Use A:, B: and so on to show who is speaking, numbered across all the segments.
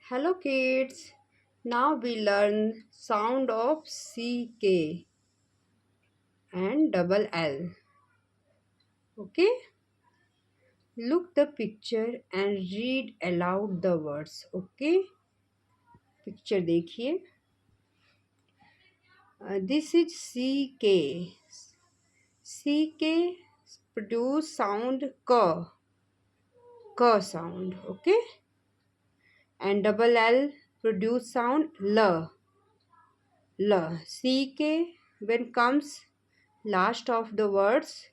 A: Hello kids. Now we learn sound of CK and double L. Okay? Look the picture and read aloud the words. Okay? Picture देखिए. This is CK. CK produce sound K. K sound. Okay? And double L produce sound L. L. CK when comes last of the words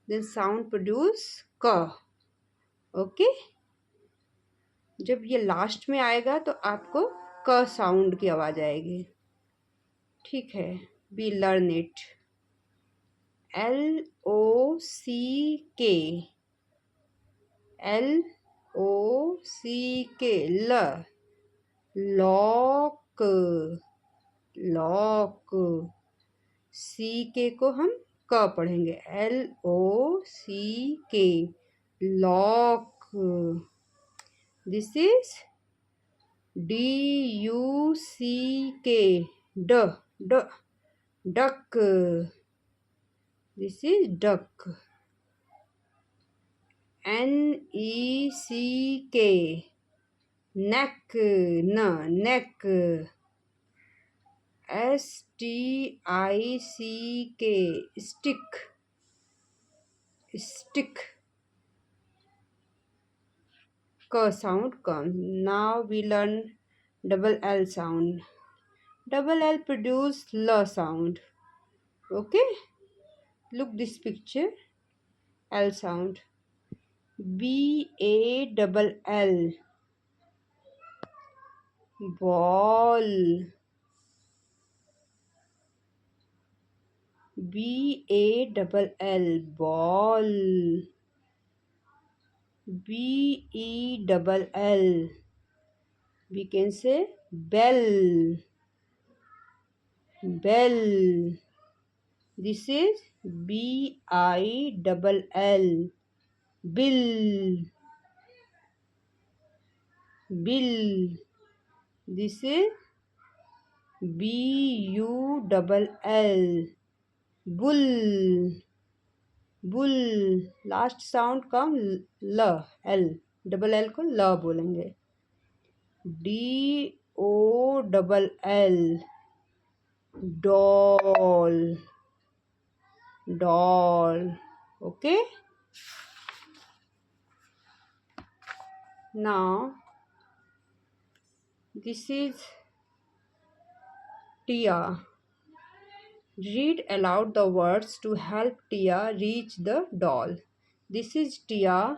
A: then sound produce क. Okay. जब ये last में आएगा तो आपको क sound की आवाज आएगी. ठीक है. Be learn it. LOCK. LOCK. ल. लॉक. लॉक. CK को हम क पढ़ेंगे. LOCK. Lock. This is DUCK. D. D. Duck. This is duck. NECK. Neck. N. Neck. STICK. Stick. Stick. K sound comes. Now we learn double L sound. Double L produce L sound. Okay? Look this picture. L sound. BALL. Ball. BALL. Ball. BELL. We can say bell. Bell. This is BILL. Bill. Bill. This is BULL. Bull. Bull. Last sound come L. L. Double L को ल बोलेंगे. DOLL. Doll. Doll. Okay. Now this is Tia. Read aloud the words to help Tia reach the doll. This is Tia.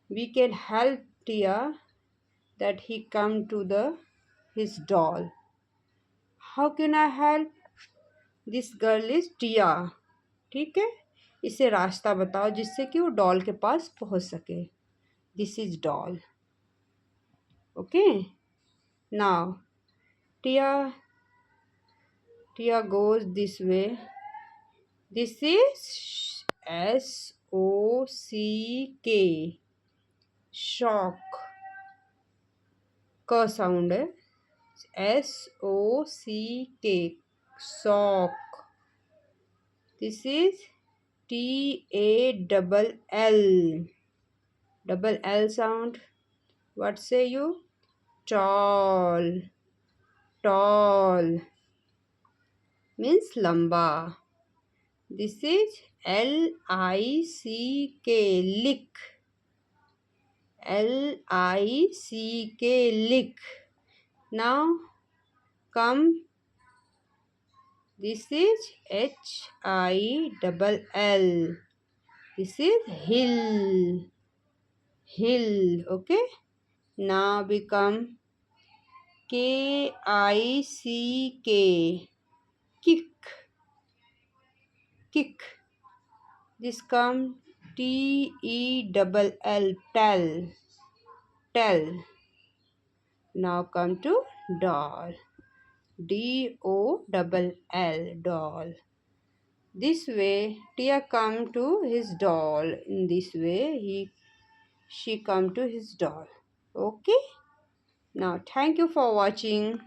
A: We can help Tia that he come to his doll. How can I help? This girl is Tia. ठीक है. इसे रास्ता बताओ जिससे कि वो doll के पास पहुंच सके. This is doll. Okay. Now Tia goes this way. This is SOCK. Shock. K sound है. SOCK. Sock. This is TALL. Double L sound. What say you? Tall. Tall means lamba. This is LICK. Lick. LICK. Lick. Now come. This is HILL. This is hill. Hill. Okay. Now become KICK. Kick. Kick. This come TELL. Tell. Tell. Now come to doll. DOLL. Doll. This way Tia come to his doll. In this way she come to his doll. Okay, now thank you for watching.